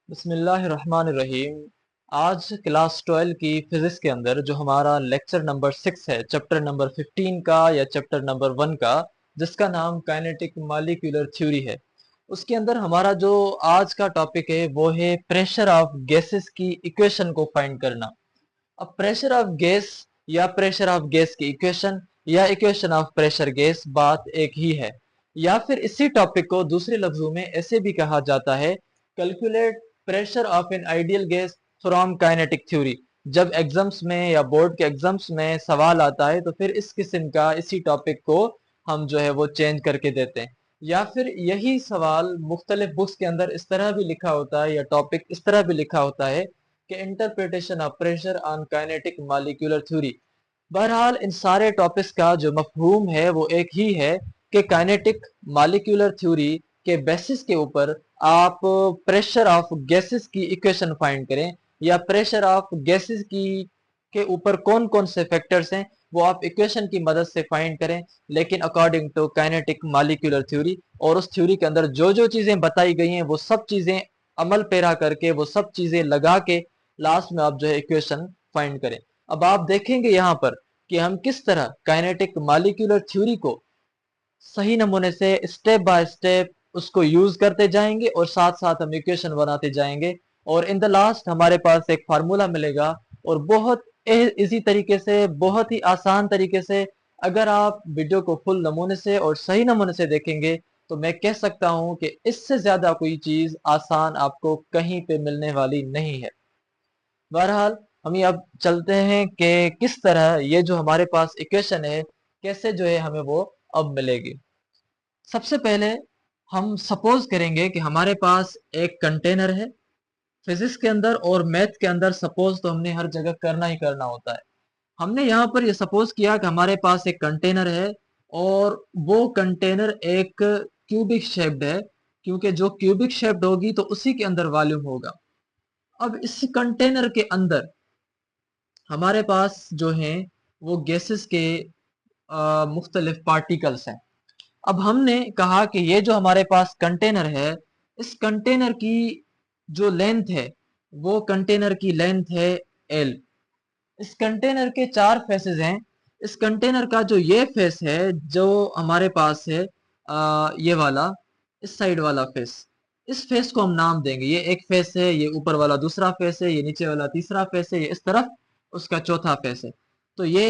बिस्मिल्लाहिर्रहमानिर्रहीम। आज क्लास 12 की फिजिक्स के अंदर जो हमारा लेक्चर नंबर 6 है, चैप्टर नंबर 15 का या चैप्टर नंबर 1 का, जिसका नाम काइनेटिक मॉलिक्यूलर थ्योरी है, उसके अंदर हमारा जो आज का टॉपिक है वो है प्रेशर ऑफ गैसेस की इक्वेशन को फाइंड करना। अब प्रेशर ऑफ गैस या प्रेशर ऑफ गैस की इक्वेशन या इक्वेशन ऑफ प्रेशर गैस बात एक ही है, या फिर इसी टॉपिक को दूसरे लफ्जों में ऐसे भी कहा जाता है, calculate pressure of an ideal gas from kinetic theory. जब एग्जाम्स में या बोर्ड के एग्जाम्स में सवाल आता है तो फिर इस किस्म का इसी टॉपिक को हम जो है वो चेंज करके देते हैं, या फिर यही सवाल मुख्तलिफ बुक्स के अंदर इस तरह भी लिखा होता है या टॉपिक इस तरह भी लिखा होता है कि interpretation of pressure on kinetic molecular theory. बहरहाल इन सारे टॉपिक्स का जो मफहूम है वो एक ही है कि काइनेटिक मॉलिक्यूलर थ्योरी के बेसिस के ऊपर आप प्रेशर ऑफ गैसेस की इक्वेशन फाइंड करें, या प्रेशर ऑफ गैसेस की के ऊपर कौन कौन से फैक्टर्स हैं वो आप इक्वेशन की मदद से फाइंड करें, लेकिन according to kinetic molecular theory. और उस थ्योरी के अंदर जो जो चीजें बताई गई हैं वो सब चीजें अमल पैरा करके, वो सब चीजें लगा के लास्ट में आप जो है इक्वेशन फाइंड करें। अब आप देखेंगे यहाँ पर कि हम किस तरह काइनेटिक मॉलिक्यूलर थ्योरी को सही नमूने से स्टेप बाय स्टेप उसको यूज करते जाएंगे और साथ साथ हम इक्वेशन बनाते जाएंगे, और इन द लास्ट हमारे पास एक फार्मूला मिलेगा। और बहुत इसी तरीके से, बहुत ही आसान तरीके से, अगर आप वीडियो को फुल नमूने से और सही नमूने से देखेंगे तो मैं कह सकता हूं कि इससे ज्यादा कोई चीज आसान आपको कहीं पे मिलने वाली नहीं है। बहरहाल हम ये अब चलते हैं कि किस तरह ये जो हमारे पास इक्वेशन है कैसे जो है हमें वो अब मिलेगी। सबसे पहले हम सपोज करेंगे कि हमारे पास एक कंटेनर है। फिजिक्स के अंदर और मैथ के अंदर सपोज तो हमने हर जगह करना ही करना होता है। हमने यहाँ पर ये सपोज किया कि हमारे पास एक कंटेनर है और वो कंटेनर एक क्यूबिक शेप्ड है, क्योंकि जो क्यूबिक शेप्ड होगी तो उसी के अंदर वॉल्यूम होगा। अब इस कंटेनर के अंदर हमारे पास जो हैं वो गैसेस के मुख्तलिफ पार्टिकल्स हैं। अब हमने कहा कि ये जो हमारे पास कंटेनर है, इस कंटेनर की जो लेंथ है वो कंटेनर की लेंथ है एल। इस कंटेनर के चार फेसेस हैं। इस कंटेनर का जो ये फेस है जो हमारे पास है, ये वाला, इस साइड वाला फेस, इस फेस को हम नाम देंगे। ये एक फेस है, ये ऊपर वाला दूसरा फेस है, ये नीचे वाला तीसरा फेस है, ये इस तरफ उसका चौथा फेस है। तो ये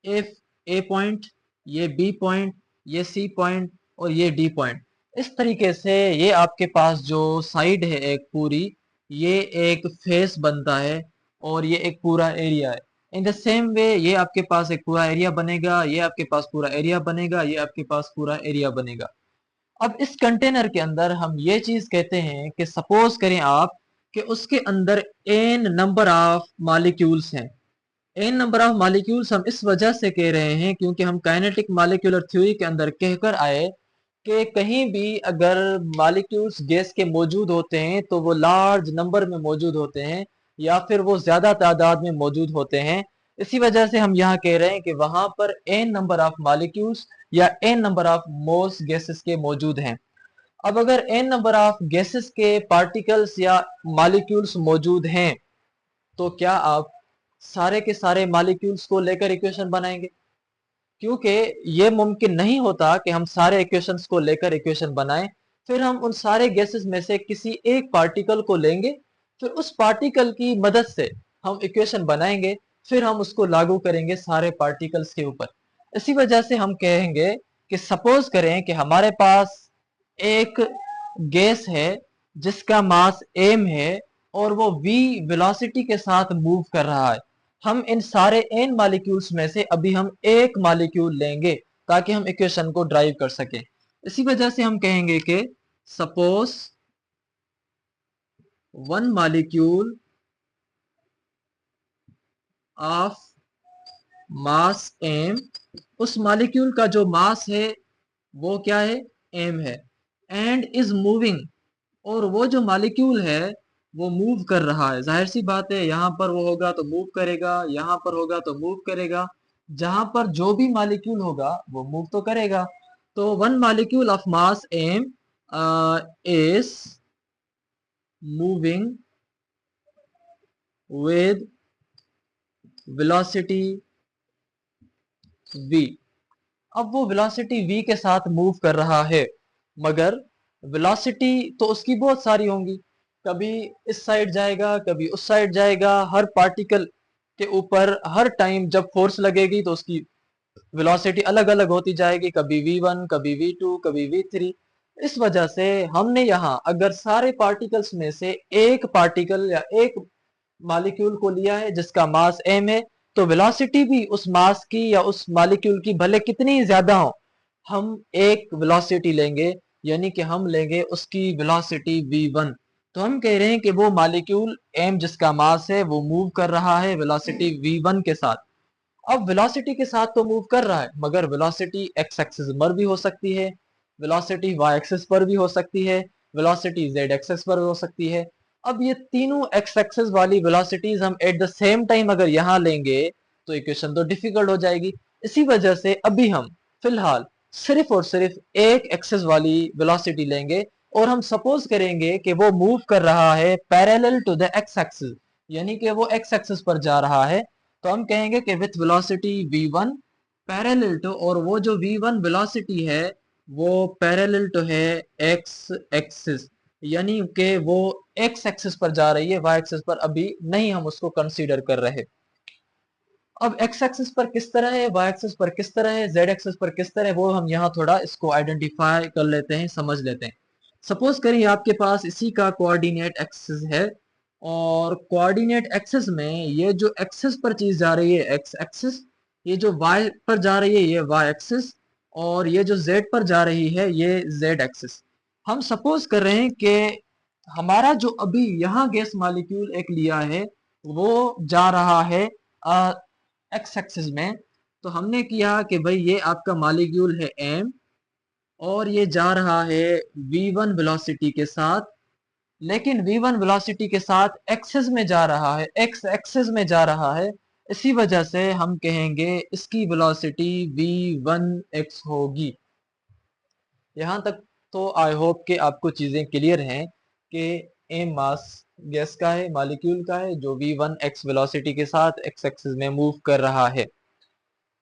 ए ए पॉइंट, ये बी पॉइंट, ये सी पॉइंट और ये डी पॉइंट। इस तरीके से ये आपके पास जो साइड है एक पूरी, ये एक फेस बनता है और ये एक पूरा एरिया है। इन द सेम वे ये आपके पास एक पूरा एरिया बनेगा, ये आपके पास पूरा एरिया बनेगा, ये आपके पास पूरा एरिया बनेगा। अब इस कंटेनर के अंदर हम ये चीज कहते हैं कि सपोज करें आप कि उसके अंदर एन नंबर ऑफ मॉलिक्यूल्स हैं। एन नंबर ऑफ मॉलिक्यूल्स हम इस वजह से कह रहे हैं क्योंकि हम काइनेटिक मॉलिक्यूलर थ्योरी के अंदर कहकर आए कि कहीं भी अगर मॉलिक्यूल्स गैस के मौजूद होते हैं तो वो लार्ज नंबर में मौजूद होते हैं, या फिर वो ज्यादा तादाद में मौजूद होते हैं। इसी वजह से हम यहाँ कह रहे हैं कि वहां पर एन नंबर ऑफ मॉलिक्यूल्स या n number of moles gases के मौजूद हैं। अब अगर एन नंबर ऑफ गैसेस के पार्टिकल्स या मॉलिक्यूल्स मौजूद हैं तो क्या आप सारे के सारे मॉलिक्यूल्स को लेकर इक्वेशन बनाएंगे? क्योंकि ये मुमकिन नहीं होता कि हम सारे इक्वेशंस को लेकर इक्वेशन बनाएं। फिर हम उन सारे गैसेस में से किसी एक पार्टिकल को लेंगे, फिर उस पार्टिकल की मदद से हम इक्वेशन बनाएंगे, फिर हम उसको लागू करेंगे सारे पार्टिकल्स के ऊपर। इसी वजह से हम कहेंगे कि सपोज करें कि हमारे पास एक गैस है जिसका मास एम है और वो v वेलोसिटी के साथ मूव कर रहा है। हम इन सारे एन मॉलिक्यूल्स में से अभी हम एक मॉलिक्यूल लेंगे ताकि हम इक्वेशन को ड्राइव कर सकें। इसी वजह से हम कहेंगे कि suppose one molecule of mass m, उस मॉलिक्यूल का जो मास है वो क्या है, एम है, एंड इज मूविंग, और वो जो मॉलिक्यूल है वो मूव कर रहा है। जाहिर सी बात है, यहाँ पर वो होगा तो मूव करेगा, यहाँ पर होगा तो मूव करेगा। जहां पर जो भी मॉलिक्यूल होगा वो मूव तो करेगा। तो one molecule of mass m is moving with velocity v। अब वो वेलोसिटी v के साथ मूव कर रहा है, मगर वेलोसिटी तो उसकी बहुत सारी होंगी, कभी इस साइड जाएगा, कभी उस साइड जाएगा। हर पार्टिकल के ऊपर हर टाइम जब फोर्स लगेगी तो उसकी वेलोसिटी अलग अलग होती जाएगी, कभी v1, कभी v2, कभी v3। इस वजह से हमने यहाँ अगर सारे पार्टिकल्स में से एक पार्टिकल या एक मॉलिक्यूल को लिया है जिसका मास m है, तो वेलोसिटी भी उस मास की या उस मॉलिक्यूल की भले कितनी ज्यादा हो, हम एक वेलोसिटी लेंगे, यानी कि हम लेंगे उसकी वेलोसिटी v1। तो हम कह रहे हैं कि वो मॉलिक्यूल m जिसका मास है वो मूव कर रहा है वेलोसिटी v1 के साथ। अब वेलोसिटी के साथ तो मूव कर रहा है, मगर वेलोसिटी एक्स एक्सिस पर भी हो सकती है, वेलोसिटी वाई एक्सिस पर भी हो सकती है, वेलोसिटी जेड एक्सिस पर हो सकती है। अब ये तीनों एक्स एक्सिस वाली वेलोसिटीज हम एट द सेम टाइम अगर यहाँ लेंगे तो इक्वेशन तो डिफिकल्ट हो जाएगी। इसी वजह से अभी हम फिलहाल सिर्फ और सिर्फ एक एक्सिस वाली वेलोसिटी लेंगे, और हम सपोज करेंगे कि वो मूव कर रहा है parallel to the x axis, यानी कि वो एक्स एक्सिस पर जा रहा है। तो हम कहेंगे कि with velocity v1 parallel to, और वो जो v1 वेलोसिटी है वो पैरेलल टू है x एक्सिस, यानी कि वो x एक्सिस पर जा रही है, y एक्सिस पर अभी नहीं हम उसको कंसीडर कर रहे। अब x एक्सिस पर किस तरह है, y एक्सिस पर किस तरह है, z एक्सिस पर किस तरह है, वो हम यहाँ थोड़ा इसको आइडेंटिफाई कर लेते हैं, समझ लेते हैं। सपोज करिए आपके पास इसी का कोऑर्डिनेट एक्सिस है, और कोऑर्डिनेट एक्सिस में ये जो एक्सिस पर चीज जा रही है एक्स एक्सिस, ये जो y पर जा रही है ये y एक्सिस, और ये जो z पर जा रही है ये z एक्सिस। हम सपोज कर रहे हैं कि हमारा जो अभी यहाँ गैस मॉलिक्यूल एक लिया है वो जा रहा है एक्स एक्सिस में। तो हमने किया कि भाई ये आपका मॉलिक्यूल है m, और ये जा रहा है v1 वेलोसिटी के साथ, लेकिन v1 वेलोसिटी के साथ एक्सिस में जा रहा है, x एक्सिस में जा रहा है। इसी वजह से हम कहेंगे इसकी वेलोसिटी v1x होगी। यहाँ तक तो आई होप कि आपको चीजें क्लियर हैं कि एम मास गैस का है, मॉलिक्यूल का है, जो v1x वेलोसिटी के साथ x एक्सिस में मूव कर रहा है।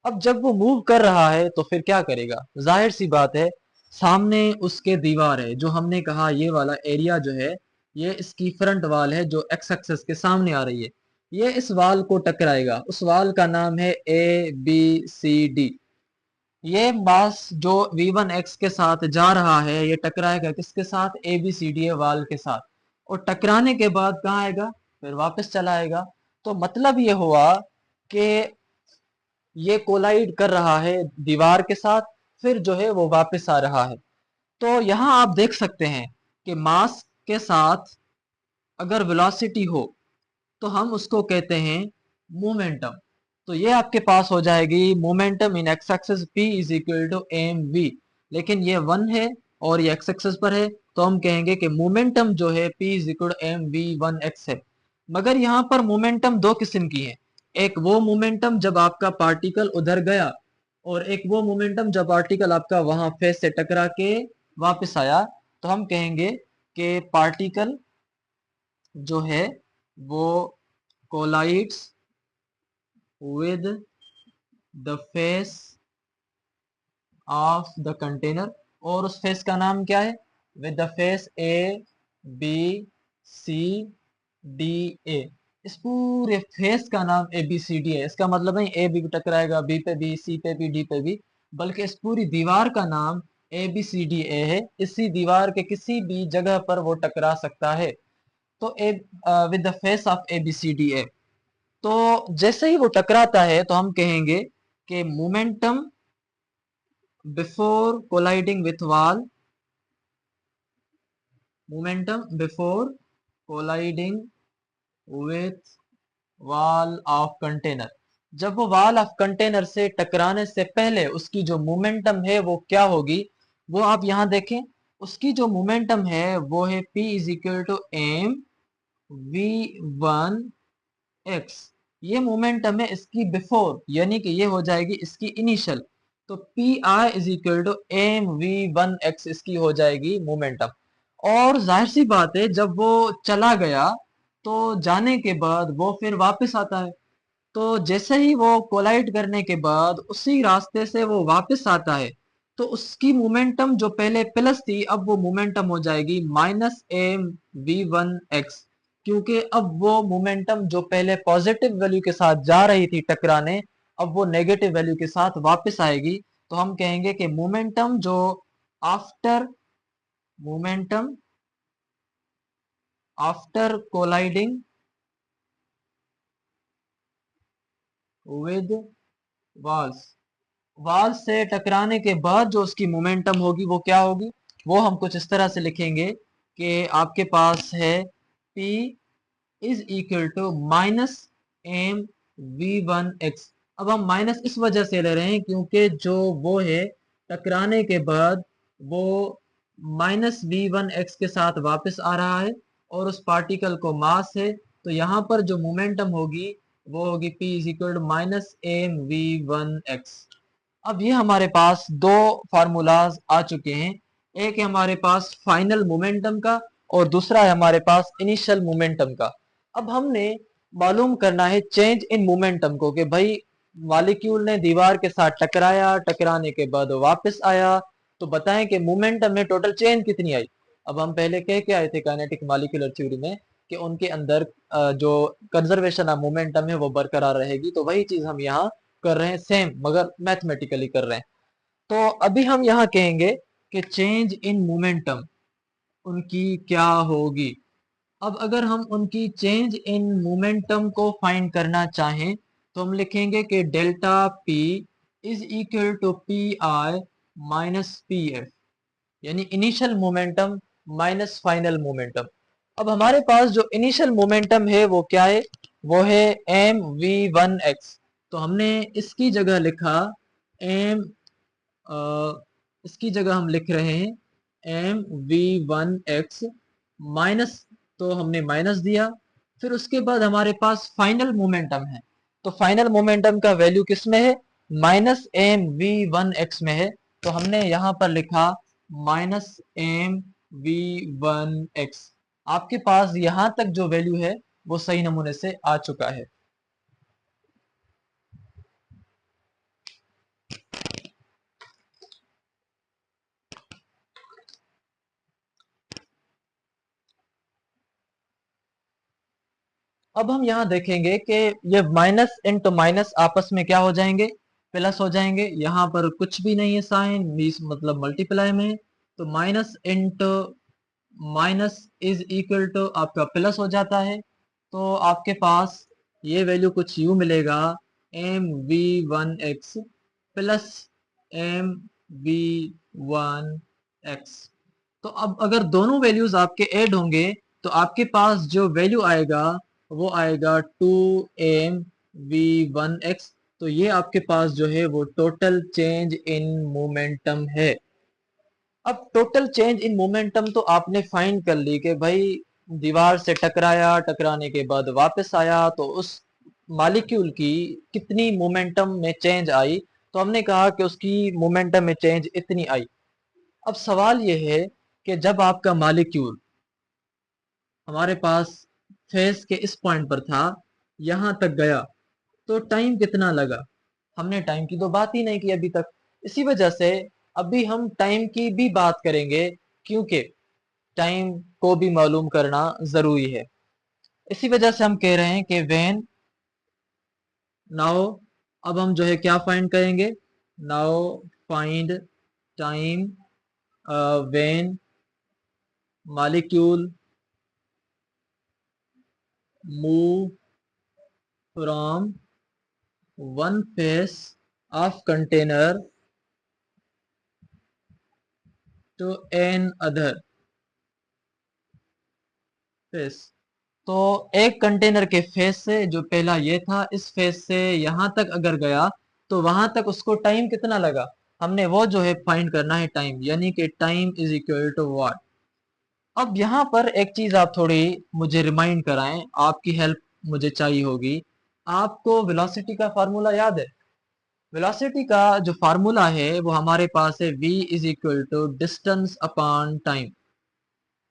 अब जब वो मूव कर रहा है तो फिर क्या करेगा, जाहिर सी बात है सामने उसके दीवार है, जो हमने कहा ये वाला एरिया जो है ये इसकी फ्रंट वाल है जो एक्स एक्सिस के सामने आ रही है। ये इस वाल को टकराएगा, उस वाल का नाम है ए बी सी डी। ये मास जो v1x के साथ जा रहा है ये टकराएगा किसके साथ, ए बी सी डी वाल के साथ, और टकराने के बाद कहाँ आएगा, फिर वापस चला आएगा। तो मतलब ये हुआ कि ये कोलाइड कर रहा है दीवार के साथ, फिर जो है वो वापस आ रहा है। तो यहां आप देख सकते हैं कि मास के साथ अगर वेलोसिटी हो तो हम उसको कहते हैं मोमेंटम। तो ये आपके पास हो जाएगी momentum in x axis p is equal to m v. लेकिन ये 1 है और ये एक्स एक्सिस पर है, तो हम कहेंगे कि मोमेंटम जो है p is equal to m v 1x है। मगर यहाँ पर मोमेंटम दो किस्म की है, एक वो मोमेंटम जब आपका पार्टिकल उधर गया, और एक वो मोमेंटम जब पार्टिकल आपका वहां फेस से टकरा के वापस आया। तो हम कहेंगे कि पार्टिकल जो है वो collides with the face of the container, और उस फेस का नाम क्या है, with the face A B C D A। इस पूरे फेस का नाम ए बी सी डी है। इसका मतलब नहीं ए बी पे टकराएगा, बी पे बी, सी पे बी, डी पे बी, बल्कि इस पूरी दीवार का नाम ए बी सी डी ए है। इसी दीवार के किसी भी जगह पर वो टकरा सकता है। तो A with the face of A B C D A. तो जैसे ही वो टकराता है तो हम कहेंगे कि momentum before colliding with wall, momentum before colliding with wall of container. जब वो वॉल ऑफ कंटेनर से टकराने से पहले उसकी जो मोमेंटम है वो क्या होगी, वो आप यहां देखें। उसकी जो मोमेंटम है वो है p is equal to m v one x. ये मोमेंटम है इसकी बिफोर, यानी कि ये हो जाएगी इसकी इनिशियल। तो p i is equal to m v one x इसकी हो जाएगी मोमेंटम। और जाहिर सी बात है जब वो चला गया तो जाने के बाद वो फिर वापस आता है। तो जैसे ही वो कोलाइड करने के बाद उसी रास्ते से वो वापस आता है, तो उसकी मोमेंटम जो पहले प्लस थी अब वो मोमेंटम हो जाएगी minus m v one x, क्योंकि अब वो मोमेंटम जो पहले पॉजिटिव वैल्यू के साथ जा रही थी टकराने, अब वो नेगेटिव वैल्यू के साथ वापस आएगी। तो हम कहेंगे कि मोमेंटम जो after momentum after colliding with walls, wall से टकराने के बाद जो उसकी मोमेंटम होगी वो क्या होगी, वो हम कुछ इस तरह से लिखेंगे कि आपके पास है P is equal to minus m v one x. अब हम माइनस इस वजह से ले रहे हैं क्योंकि जो वो है टकराने के बाद वो माइनस वी वन एक्स के साथ वापस आ रहा है और उस पार्टिकल को मास है, तो यहाँ पर जो मोमेंटम होगी वो होगी P is equal to minus m v one x. अब ये हमारे पास दो फार्मूलाज आ चुके हैं, एक है हमारे पास फाइनल मोमेंटम का और दूसरा है हमारे पास इनिशियल मोमेंटम का। अब हमने मालूम करना है चेंज इन मोमेंटम को, कि भाई मॉलिक्यूल ने दीवार के साथ टकराया, टकराने के बाद वापस आया, तो बताएं कि मोमेंटम में टोटल चेंज कितनी आई। अब हम पहले कह के आए थे काइनेटिक मॉलिक्यूलर थ्योरी में कि उनके अंदर जो कंजर्वेशन ऑफ मोमेंटम है वो बरकरार रहेगी, तो वही चीज हम यहाँ कर रहे हैं सेम, मगर मैथमेटिकली कर रहे हैं। तो अभी हम यहाँ कहेंगे कि चेंज इन मोमेंटम उनकी क्या होगी। अब अगर हम उनकी चेंज इन मोमेंटम को फाइंड करना चाहें तो हम लिखेंगे कि delta P is equal to P I minus P F, यानी initial momentum minus final momentum. अब हमारे पास जो इनिशियल मोमेंटम है वो क्या है, वो है एम वी वन एक्स। तो हमने इसकी जगह लिखा एम, इसकी जगह हम लिख रहे हैं m v one x minus, तो हमने माइनस दिया। फिर उसके बाद हमारे पास फाइनल मोमेंटम है, तो फाइनल मोमेंटम का वैल्यू किस में है, minus m v one x में है, तो हमने यहाँ पर लिखा minus m v one x. आपके पास यहाँ तक जो वैल्यू है वो सही नमूने से आ चुका है। अब हम यहाँ देखेंगे कि ये माइनस इंटू माइनस आपस में क्या हो जाएंगे, प्लस हो जाएंगे। यहाँ पर कुछ भी नहीं है साइन, मीस मतलब मल्टीप्लाई में, तो minus into minus is equal to आपका प्लस हो जाता है। तो आपके पास ये वैल्यू कुछ यूं मिलेगा, m v one x plus m v one x. तो अब अगर दोनों वैल्यूज आपके ऐड होंगे तो आपके पास जो वैल्यू आएगा वो आएगा two m v one x. तो ये आपके पास जो है वो टोटल चेंज इन मोमेंटम है। अब टोटल चेंज इन मोमेंटम तो आपने फाइंड कर ली कि भाई दीवार से टकराया, टकराने के बाद वापस आया, तो उस मॉलिक्यूल की कितनी मोमेंटम में चेंज आई, तो हमने कहा कि उसकी मोमेंटम में चेंज इतनी आई। अब सवाल यह है कि जब आपका मॉलिक्यूल हमारे पास फेस के इस पॉइंट पर था, यहां तक गया, तो टाइम कितना लगा, हमने टाइम की तो बात ही नहीं की अभी तक। इसी वजह से अभी हम टाइम की भी बात करेंगे, क्योंकि टाइम को भी मालूम करना जरूरी है। इसी वजह से हम कह रहे हैं कि व्हेन, नाउ, अब हम जो है क्या फाइंड करेंगे, now find time when molecule move from one face of container to another face. तो एक कंटेनर के फेस से, जो पहला ये था, इस फेस से यहां तक अगर गया तो वहां तक उसको टाइम कितना लगा, हमने वो जो है फाइंड करना है टाइम, यानी कि time is equal to what. अब यहाँ पर एक चीज आप थोड़ी मुझे रिमाइंड कराएं, आपकी हेल्प मुझे चाहिए होगी। आपको वेलोसिटी का फार्मूला याद है? वेलोसिटी का जो फार्मूला है वो हमारे पास है v is equal to distance upon time.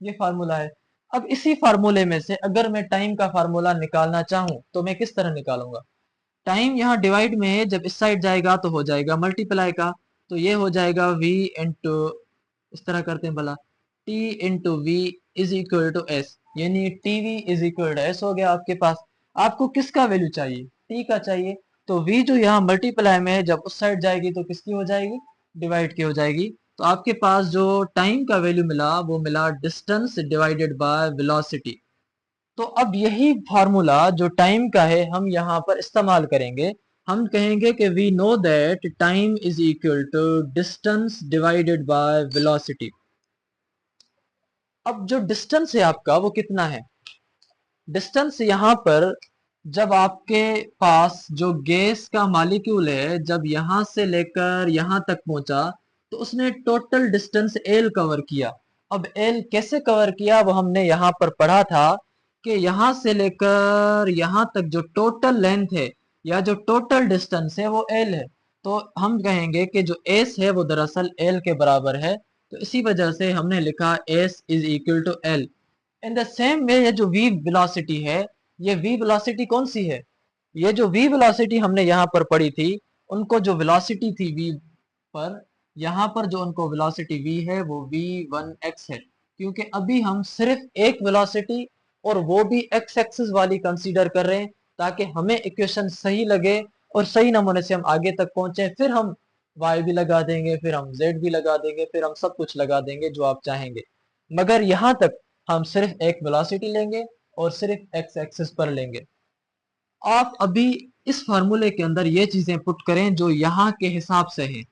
ये फार्मूला है। अब इसी फार्मूले में से अगर मैं टाइम का फार्मूला निकालना चाहूं तो मैं किस तरह निकालूंगा? टाइम यहाँ डिवाइड में है, जब इस साइड जाएगा तो हो जाएगा मल्टीप्लाई का, तो ये हो जाएगा v इंटू, इस तरह करते हैं भला, t into V is equal to S, यानी T V is equal to S हो गया आपके पास। आपको किसका वैल्यू चाहिए? t का चाहिए, तो v जो यहाँ मल्टीप्लाई में है जब उस साइड जाएगी तो किसकी हो जाएगी? डिवाइड की हो जाएगी। तो आपके पास जो टाइम का वैल्यू मिला वो मिला डिस्टेंस डिवाइडेड बाय वेलोसिटी। तो अब यही फॉर्मूला जो टाइम का है हम यहाँ पर इस्तेमाल करेंगे। हम कहेंगे कि we know that time is equal to distance divided by velocity. अब जो डिस्टेंस है आपका वो कितना है? डिस्टेंस यहाँ पर, जब आपके पास जो गैस का मॉलिक्यूल है जब यहाँ से लेकर यहाँ तक पहुंचा तो उसने टोटल डिस्टेंस एल कवर किया। अब एल कैसे कवर किया वो हमने यहाँ पर पढ़ा था कि यहाँ से लेकर यहाँ तक जो टोटल लेंथ है या जो टोटल डिस्टेंस है वो एल है। तो हम कहेंगे कि जो एस है वो दरअसल एल के बराबर है, तो इसी वजह से हमने लिखा s is equal to l. In the same way ये जो v वेलोसिटी है, ये v वेलोसिटी कौन सी है? ये जो v वेलोसिटी हमने यहाँ पर पढ़ी थी, उनको जो वेलोसिटी थी v पर, यहाँ पर जो उनको वेलोसिटी v है वो v1x है, क्योंकि अभी हम सिर्फ एक वेलोसिटी और वो भी x एक्सिस वाली कंसीडर कर रहे हैं ताकि हमें इक्वेशन सही लगे और सही नमूने से हम आगे तक पहुंचे। फिर हम y भी लगा देंगे, फिर हम z भी लगा देंगे, फिर हम सब कुछ लगा देंगे जो आप चाहेंगे, मगर यहाँ तक हम सिर्फ एक वेलोसिटी लेंगे और सिर्फ एक्स एक्सिस पर लेंगे। आप अभी इस फार्मूले के अंदर ये चीजें पुट करें जो यहाँ के हिसाब से हैं।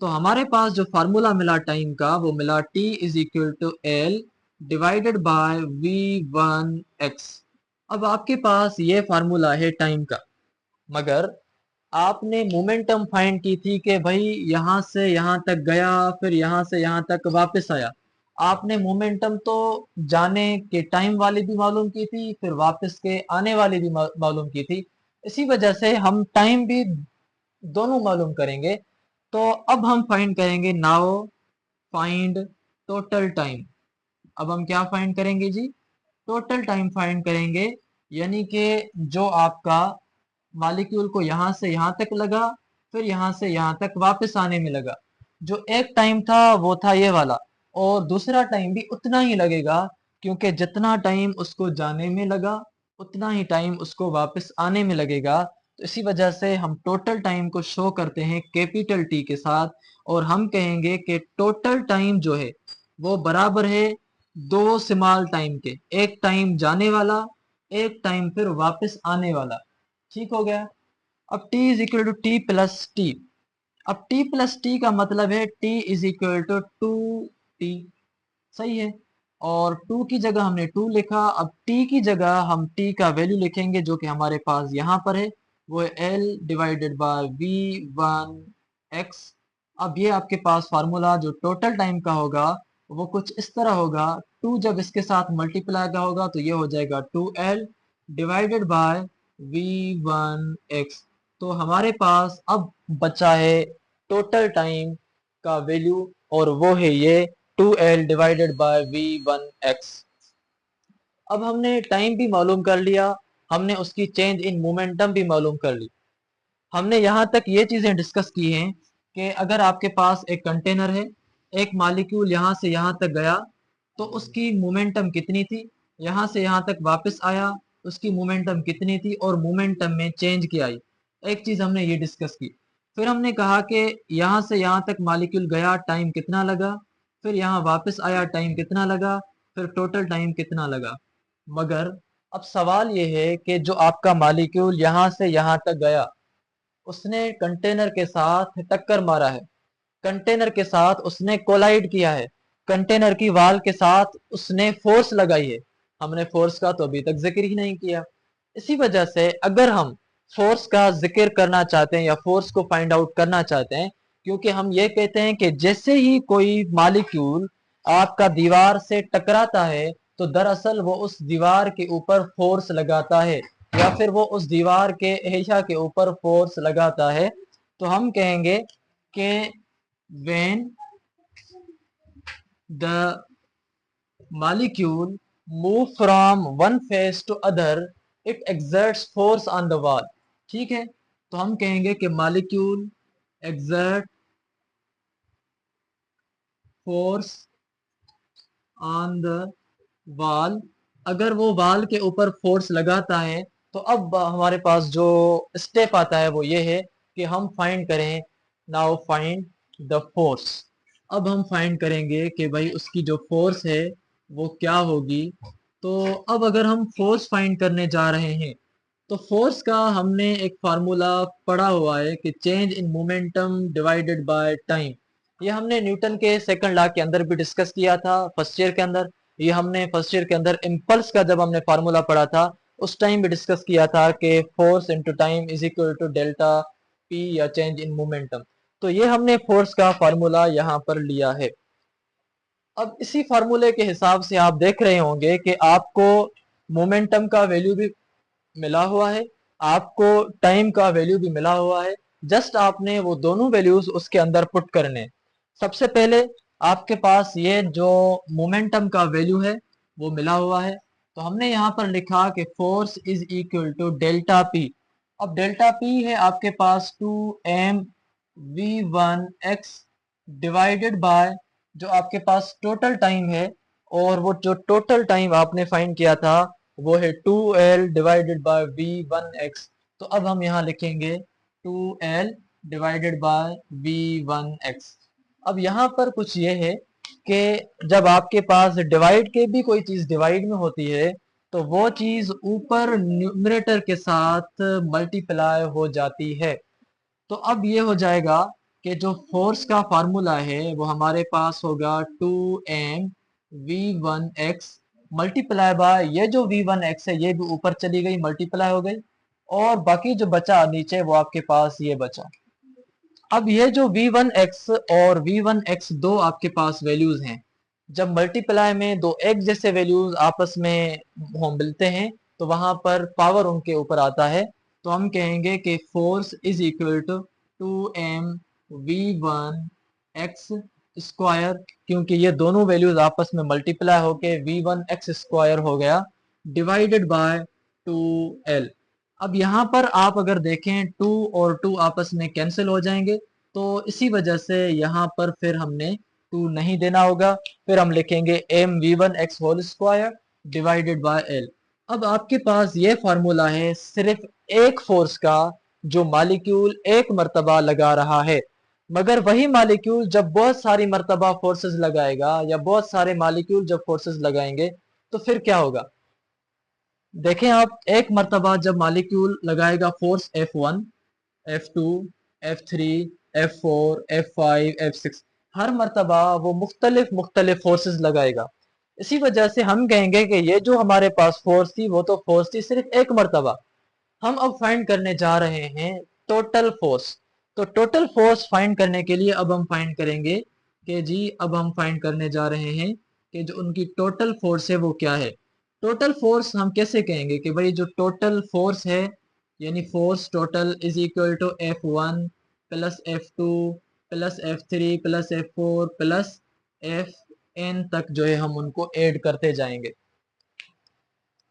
तो हमारे पास जो फार्मूला मिला टाइम का वो मिला t is equal to l divided by v1x। अब आपके पास ये फार्मूला है टाइम का, मगर आपने मोमेंटम फाइंड की थी कि भाई यहाँ से यहाँ तक गया फिर यहाँ से यहाँ तक वापस आया। आपने मोमेंटम तो जाने के टाइम वाली भी मालूम की थी, फिर वापस के आने वाली भी मालूम की थी। इसी वजह से हम टाइम भी दोनों मालूम करेंगे। तो अब हम फाइंड करेंगे, नाउ फाइंड टोटल टाइम। अब हम क्या फाइंड करेंगे जी? टोटल टाइम फाइंड करेंगे, यानी कि जो आपका मॉलिक्यूल को यहाँ से यहाँ तक लगा फिर यहाँ से यहाँ तक वापस आने में लगा। जो एक टाइम था वो था ये वाला, और दूसरा टाइम भी उतना ही लगेगा, क्योंकि जितना टाइम उसको जाने में लगा उतना ही टाइम उसको वापस आने में लगेगा। तो इसी वजह से हम टोटल टाइम को शो करते हैं कैपिटल टी के साथ, और हम कहेंगे कि टोटल टाइम जो है वो बराबर है दो स्मॉल टाइम के, एक टाइम जाने वाला, एक टाइम फिर वापस आने वाला। ठीक हो गया। अब t is equal to t plus t. अब t प्लस टी का मतलब है t is equal to two t, सही है। और 2 की जगह हमने 2 लिखा, अब t की जगह हम t का वैल्यू लिखेंगे जो कि हमारे पास यहाँ पर है, वो है l डिवाइडेड बाय v1x। अब ये आपके पास फार्मूला जो टोटल टाइम का होगा वो कुछ इस तरह होगा, 2 जब इसके साथ मल्टीप्लाई का होगा तो ये हो जाएगा 2l डिवाइडेड बाय v1x। तो हमारे पास अब बचा है टोटल टाइम का वैल्यू, और वो है ये 2l डिवाइडेड बाय v1x। अब हमने टाइम भी मालूम कर लिया, हमने उसकी चेंज इन मोमेंटम भी मालूम कर ली। हमने यहाँ तक ये चीजें डिस्कस की हैं कि अगर आपके पास एक कंटेनर है, एक मॉलिक्यूल यहाँ से यहाँ तक गया तो उसकी मोमेंटम कितनी थी, यहाँ से यहाँ तक वापस आया उसकी मोमेंटम कितनी थी, और मोमेंटम में चेंज क्या आई। एक चीज हमने ये डिस्कस की। फिर हमने कहा कि यहाँ से यहाँ तक मॉलिक्यूल गया टाइम कितना लगा, फिर यहाँ वापस आया टाइम कितना लगा, फिर टोटल टाइम कितना लगा। मगर अब सवाल ये है कि जो आपका मॉलिक्यूल यहाँ से यहाँ तक गया उसने कंटेनर के साथ टक्कर मारा है, कंटेनर के साथ उसने कोलाइड किया है, कंटेनर की वाल के साथ उसने फोर्स लगाई है। हमने फोर्स का तो अभी तक जिक्र ही नहीं किया। इसी वजह से अगर हम फोर्स का जिक्र करना चाहते हैं या फोर्स को फाइंड आउट करना चाहते हैं, क्योंकि हम ये कहते हैं कि जैसे ही कोई मॉलिक्यूल आपका दीवार से टकराता है तो दरअसल वो उस दीवार के ऊपर फोर्स लगाता है, या फिर वो उस दीवार के एशिया के ऊपर फोर्स लगाता है। तो हम कहेंगे कि when the molecule move from one phase to other, it exerts force on the wall। ठीक है, तो हम कहेंगे कि molecule exert force on the wall। अगर वो वाल के ऊपर फोर्स लगाता है तो अब हमारे पास जो स्टेप आता है वो ये है कि हम फाइंड करें, नाउ फाइंड द फोर्स। अब हम फाइंड करेंगे कि भाई उसकी जो फोर्स है वो क्या होगी। तो अब अगर हम फोर्स फाइंड करने जा रहे हैं तो फोर्स का हमने एक फार्मूला पढ़ा हुआ है कि change in momentum divided by time. ये हमने न्यूटन के सेकंड लॉ के अंदर भी डिस्कस किया था फर्स्ट ईयर के अंदर। ये हमने फर्स्ट ईयर के अंदर इम्पल्स का जब हमने फार्मूला पढ़ा था उस टाइम भी डिस्कस किया था कि force into time is equal to delta p या चेंज इन मोमेंटम। तो ये हमने फोर्स का फार्मूला यहाँ पर लिया है। अब इसी फार्मूले के हिसाब से आप देख रहे होंगे कि आपको मोमेंटम का वैल्यू भी मिला हुआ है, आपको टाइम का वैल्यू भी मिला हुआ है। जस्ट आपने वो दोनों वैल्यूज उसके अंदर पुट करने। सबसे पहले आपके पास ये जो मोमेंटम का वैल्यू है वो मिला हुआ है, तो हमने यहाँ पर लिखा कि force is equal to delta p. अब डेल्टा पी है आपके पास 2m v1x डिवाइडेड बाय जो आपके पास टोटल टाइम है, और वो जो टोटल टाइम आपने फाइंड किया था वो है 2l डिवाइडेड बाय v1x। तो अब हम यहाँ लिखेंगे 2l डिवाइडेड बाय v1x। अब यहाँ पर कुछ ये है कि जब आपके पास डिवाइड के भी कोई चीज डिवाइड में होती है तो वो चीज ऊपर न्यूमरेटर के साथ मल्टीप्लाई हो जाती है। तो अब ये हो जाएगा कि जो फोर्स का फार्मूला है वो हमारे पास होगा 2m v1x मल्टीप्लाई बाय ये जो v1x है ये भी ऊपर चली गई मल्टीप्लाई हो गई, और बाकी जो बचा नीचे वो आपके पास ये बचा। अब ये जो v1x और v1x दो आपके पास वैल्यूज हैं, जब मल्टीप्लाई में दो एक जैसे वैल्यूज आपस में हम मिलते हैं तो वहां पर पावर उनके ऊपर आता है। तो हम कहेंगे कि force is equal to 2m v1x square, क्योंकि ये दोनों वैल्यूज आपस में मल्टीप्लाई होके v1x स्क्वायर हो गया डिवाइडेड बाय 2l। अब यहाँ पर आप अगर देखें 2 और 2 आपस में कैंसिल हो जाएंगे, तो इसी वजह से यहाँ पर फिर हमने 2 नहीं देना होगा, फिर हम लिखेंगे m v one x whole square divided by l. अब आपके पास ये फार्मूला है सिर्फ एक फोर्स का जो मालिक्यूल एक मर्तबा लगा रहा है, मगर वही मालिक्यूल जब बहुत सारी मर्तबा फोर्सेस लगाएगा या बहुत सारे मालिक्यूल जब फोर्सेस लगाएंगे तो फिर क्या होगा। देखें आप, एक मर्तबा जब मालिक्यूल लगाएगा force F1, F2, F3, F4, F5, F6, हर मर्तबा वो मुख्तलिफ मुख्तलिफ फोर्सेस लगाएगा। इसी वजह से हम कहेंगे कि ये जो हमारे पास फोर्स थी वो तो फोर्स थी सिर्फ एक मर्तबा। हम अब फाइंड करने जा रहे हैं टोटल फोर्स। तो टोटल फोर्स फाइंड करने के लिए अब हम फाइंड करेंगे कि जी अब हम फाइंड करने जा रहे हैं कि जो उनकी टोटल फोर्स है वो क्या है। टोटल फोर्स हम कैसे कहेंगे कि भाई जो टोटल फोर्स है यानी force total is equal to F1 plus F2 plus F3 plus F4 plus Fn तक जो है हम उनको ऐड करते जाएंगे।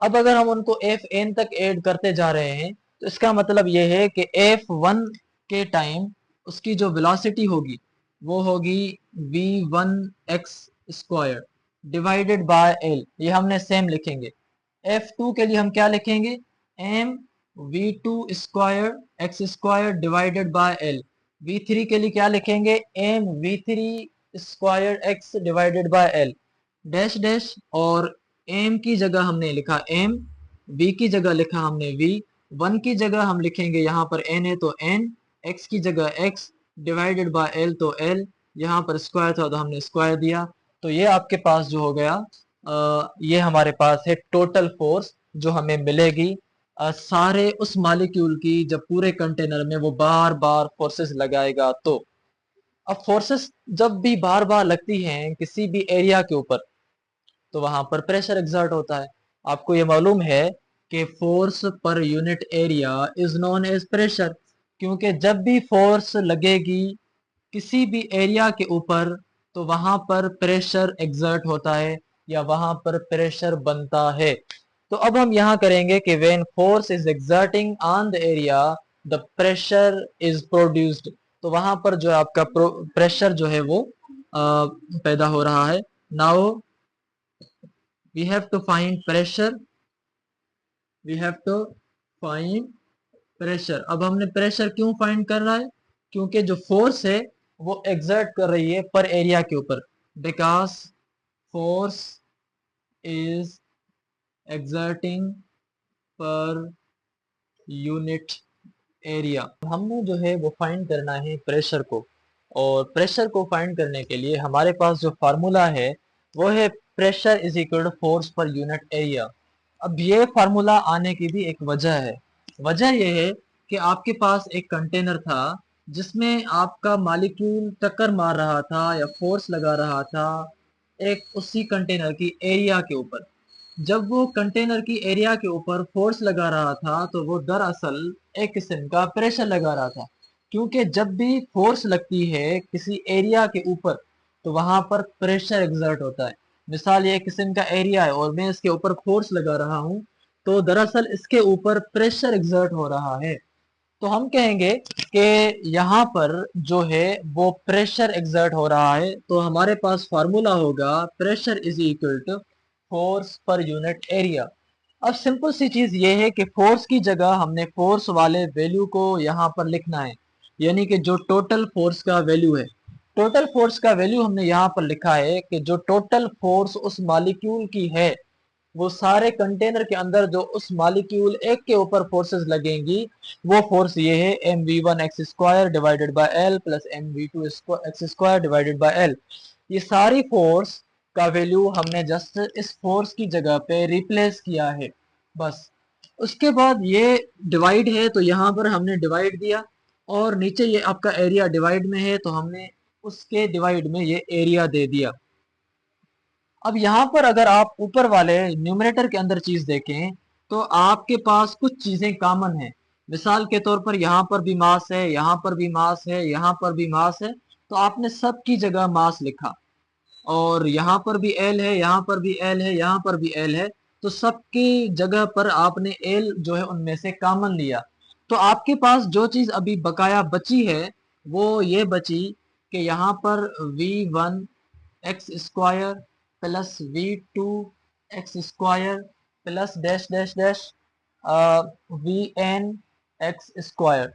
अब अगर हम उनको एफ एन तक ऐड करते जा रहे हैं तो इसका मतलब ये है कि F1 के टाइम उसकी जो वेलोसिटी होगी वो होगी v1x square divided by L. ये हमने सेम लिखेंगे। F2 के लिए हम क्या लिखेंगे, m v2 square x square divided by L. v3 के लिए क्या लिखेंगे, m v3 square x divided by L dash dash, और एम की जगह हमने लिखा एम, वी की जगह लिखा हमने वी, वन की जगह हम लिखेंगे यहाँ पर एन है तो एन, एक्स की जगह एक्स डिवाइडेड बाय एल तो एल, यहाँ पर स्क्वायर था तो हमने स्क्वायर दिया। तो ये आपके पास जो हो गया ये हमारे पास है टोटल फोर्स जो हमें मिलेगी सारे उस मालिक्यूल की जब पूरे कंटेनर में वो बार बार फोर्सेस लगाएगा। तो अब फोर्सेस जब भी बार बार लगती हैं किसी भी एरिया के ऊपर तो वहां पर प्रेशर एक्सर्ट होता है। आपको ये मालूम है कि force per unit area is known as pressure, क्योंकि जब भी फोर्स लगेगी किसी भी एरिया के ऊपर तो वहां पर प्रेशर एक्सर्ट होता है। या वहां पर प्रेशर बनता है। तो अब हम यहाँ करेंगे कि when force is exerting on the area the pressure is produced. तो वहां पर जो है आपका प्रेशर जो है वो पैदा हो रहा है। Now we have to find pressure, we have to find pressure. अब हमने प्रेशर क्यों फाइंड कर रहा है? क्योंकि जो फोर्स है वो एक्सर्ट कर रही है पर एरिया के ऊपर, बिकॉज फोर्स इज एक्सर्टिंग पर यूनिट एरिया। हमने जो है वो फाइंड करना है प्रेशर को, और प्रेशर को फाइंड करने के लिए हमारे पास जो फार्मूला है वो है pressure is equal to force per unit area. अब ये फार्मूला आने की भी एक वजह है। वजह यह है कि आपके पास एक कंटेनर था जिसमें आपका मॉलिक्यूल टक्कर मार रहा था या फोर्स लगा रहा था एक उसी कंटेनर की एरिया के ऊपर। जब वो कंटेनर की एरिया के ऊपर फोर्स लगा रहा था तो वो दरअसल एक किस्म का प्रेशर लगा रहा था, क्योंकि जब भी फोर्स लगती है किसी एरिया के ऊपर तो वहां पर प्रेशर एक्सर्ट होता है। मिसाल ये किस्म का एरिया है और मैं इसके ऊपर फोर्स लगा रहा हूँ, तो दरअसल इसके ऊपर प्रेशर एक्सर्ट हो रहा है। तो हम कहेंगे कि यहाँ पर जो है वो प्रेशर एक्सर्ट हो रहा है, तो हमारे पास फार्मूला होगा pressure is equal to force per unit area. अब सिंपल सी चीज ये है कि फोर्स की जगह हमने फोर्स वाले वैल्यू को यहाँ पर लिखना है, यानी कि जो टोटल फोर्स का वैल्यू है, टोटल फोर्स का वैल्यू हमने यहाँ पर लिखा है कि जो टोटल फोर्स उस मॉलिक्यूल की है, वो सारे कंटेनर के अंदर जो उस मॉलिक्यूल एक के ऊपर फोर्सेस लगेंगी वो फोर्स ये है mv1x² divided by l plus mv2x² divided by l। ये सारी फोर्स का वैल्यू हमने जस्ट इस फोर्स की जगह पे रिप्लेस किया है, बस। उसके बाद ये डिवाइड है तो यहाँ पर हमने डिवाइड दिया, और नीचे ये आपका एरिया डिवाइड में है तो हमने उसके डिवाइड में ये एरिया दे दिया। अब यहाँ पर अगर आप ऊपर वाले न्यूमरेटर के अंदर चीज देखें तो आपके पास कुछ चीजें कॉमन है। मिसाल के तौर पर यहाँ पर भी मास है, यहाँ पर भी मास है, यहाँ पर भी मास है, तो आपने सबकी जगह मास लिखा। और यहाँ पर भी एल है, यहाँ पर भी एल है, यहाँ पर भी एल है, तो सबकी जगह पर आपने एल जो है उनमें से कॉमन लिया। तो आपके पास जो चीज अभी बकाया बची है वो ये बची कि यहाँ पर v1x² plus v2x² plus dash dash dash vn(x²).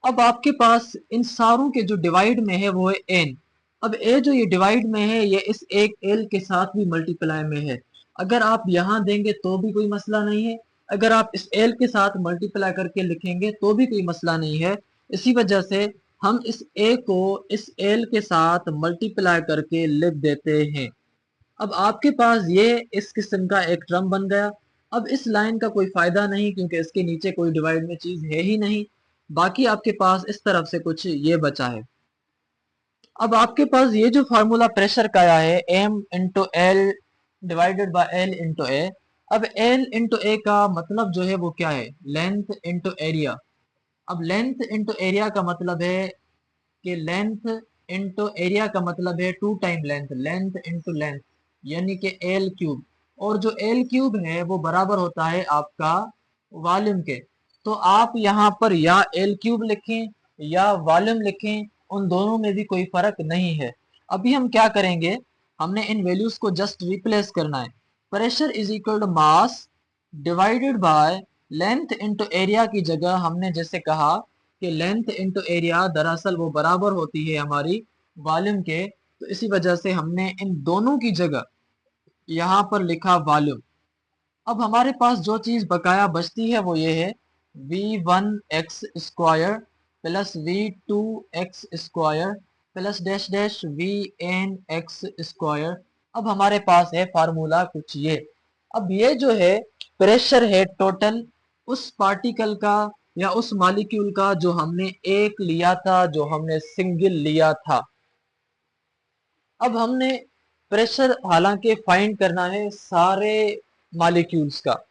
अब आपके पास इन सारों के जो डिवाइड में है वो है n। अब ए जो ये डिवाइड में है ये इस एक एल के साथ भी मल्टीप्लाई में है। अगर आप यहाँ देंगे तो भी कोई मसला नहीं है, अगर आप इस एल के साथ मल्टीप्लाई करके लिखेंगे तो भी कोई मसला नहीं है। इसी वजह से हम इस ए को इस एल के साथ मल्टीप्लाई करके लिख देते हैं। अब आपके पास ये इस किस्म का एक टर्म बन गया। अब इस लाइन का कोई फायदा नहीं क्योंकि इसके नीचे कोई डिवाइड में चीज है ही नहीं। बाकी आपके पास इस तरफ से कुछ ये बचा है। अब आपके पास ये जो फार्मूला प्रेशर का आया है m into L divided by L into A. अब एल इंटू ए का मतलब जो है वो क्या है? Length into area. अब लेंथ इंटू एरिया का मतलब है कि लेंथ इंटू एरिया का मतलब है 2 time length, length into length, यानी कि एल क्यूब। और जो एल क्यूब है वो बराबर होता है आपका वॉल्यूम के। तो आप यहाँ पर या एल क्यूब लिखें या वॉल्यूम लिखें, उन दोनों में भी कोई फर्क नहीं है। अभी हम क्या करेंगे, हमने इन वैल्यूज को जस्ट रिप्लेस करना है। Pressure is equal to mass divided by length into area की जगह हमने जैसे कहा कि लेंथ इंटू एरिया दरअसल वो बराबर होती है हमारी वॉल्यूम के, तो इसी वजह से हमने इन दोनों की जगह यहाँ पर लिखा वॉल्यूम। अब हमारे पास जो चीज बकाया बचती है वो ये है v1x² plus v2x² plus dash dash vn(x²). अब हमारे पास है फार्मूला कुछ ये। अब ये जो है प्रेशर है टोटल उस पार्टिकल का या उस मॉलिक्यूल का जो हमने एक लिया था, जो हमने सिंगल लिया था। अब हमने प्रेशर हालांकि फाइंड करना है सारे मॉलिक्यूल्स का,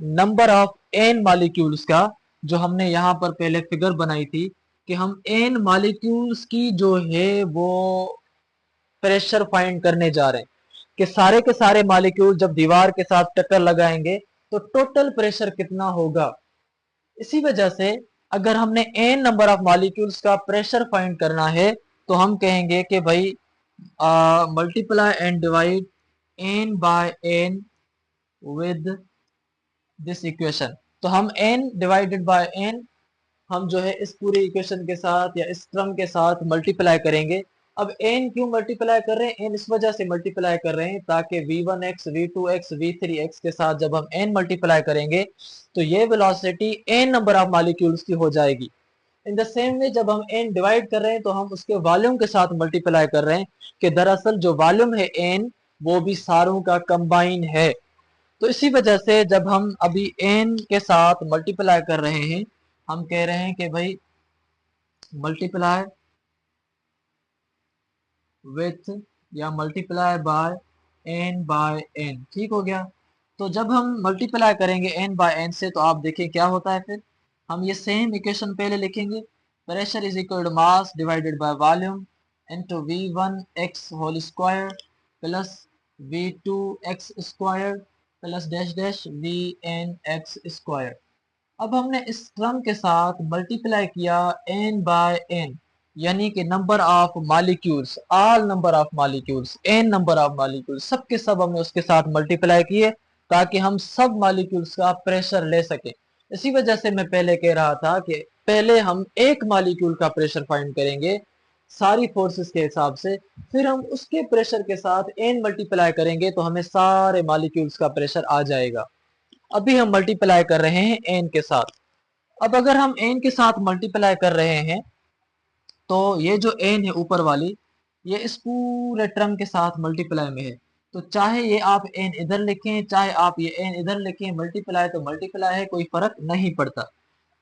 नंबर ऑफ एन मॉलिक्यूल्स का, जो हमने यहाँ पर पहले फिगर बनाई थी कि हम एन मॉलिक्यूल्स की जो है वो प्रेशर फाइंड करने जा रहे हैं। कि सारे के सारे मॉलिक्यूल जब दीवार के साथ टक्कर लगाएंगे तो टोटल प्रेशर कितना होगा। इसी वजह से अगर हमने n नंबर ऑफ मॉलिक्यूल्स का प्रेशर फाइंड करना है तो हम कहेंगे कि भाई multiply and divide n by n with this equation. तो हम n डिवाइडेड बाय n हम जो है इस पूरे इक्वेशन के साथ या इस क्रम के साथ मल्टीप्लाई करेंगे। अब n क्यों मल्टीप्लाई कर रहे हैं, n इस वजह से मल्टीप्लाई कर रहे हैं ताकि v1x v2x v3x के साथ जब हम n मल्टीप्लाई करेंगे तो ये velocity n number of molecules की हो जाएगी। इन द सेम वे जब हम n डिवाइड कर रहे हैं तो हम उसके वॉल्यूम के साथ मल्टीप्लाई कर रहे हैं कि दरअसल जो वॉल्यूम है n वो भी सारों का कंबाइन है। तो इसी वजह से जब हम अभी n के साथ मल्टीप्लाई कर रहे हैं हम कह रहे हैं कि भाई मल्टीप्लाई विथ या मल्टीप्लाई बाय n, ठीक हो गया। तो जब हम मल्टीप्लाई करेंगे n बाय n से तो आप देखिए क्या होता है, फिर हम ये सेम इक्वेशन पहले लिखेंगे, pressure is equal to mass divided by volume into v1x whole square plus v2x square plus dash dash vnx square. अब हमने इस टर्म के साथ मल्टीप्लाई किया n बाय n यानी कि number of molecules, all number of molecules, n number of molecules सब के सब हमने उसके साथ मल्टीप्लाई किए ताकि हम सब मॉलिक्यूल्स का प्रेशर ले सके। इसी वजह से मैं पहले कह रहा था कि पहले हम एक मॉलिक्यूल का प्रेशर फाइंड करेंगे सारी फोर्सेस के हिसाब से, फिर हम उसके प्रेशर के साथ n मल्टीप्लाई करेंगे तो हमें सारे मॉलिक्यूल्स का प्रेशर आ जाएगा। अभी हम मल्टीप्लाई कर रहे हैं n के साथ। अब अगर हम n के साथ मल्टीप्लाई कर रहे हैं तो ये जो n है ऊपर वाली ये इस पूरे टर्म के साथ मल्टीप्लाई में है। तो चाहे ये आप n इधर लिखें चाहे आप ये n इधर लिखें, मल्टीप्लाई तो मल्टीप्लाई है, कोई फर्क नहीं पड़ता।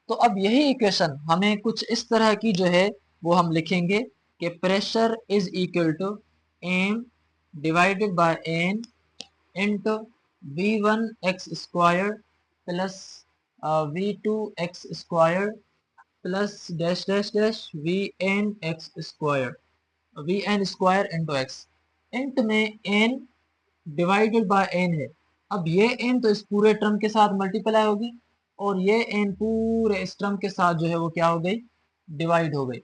तो अब यही इक्वेशन हमें कुछ इस तरह की जो है वो हम लिखेंगे कि pressure is equal to m divided by n into v1x square plus v2x square plus dash dash dash vn square into x। इंट में n डिवाइडेड बाय n है। अब ये n तो इस पूरे टर्म के साथ मल्टीप्लाई होगी और ये n पूरे इस टर्म के साथ जो है वो क्या हो गई, डिवाइड हो गई।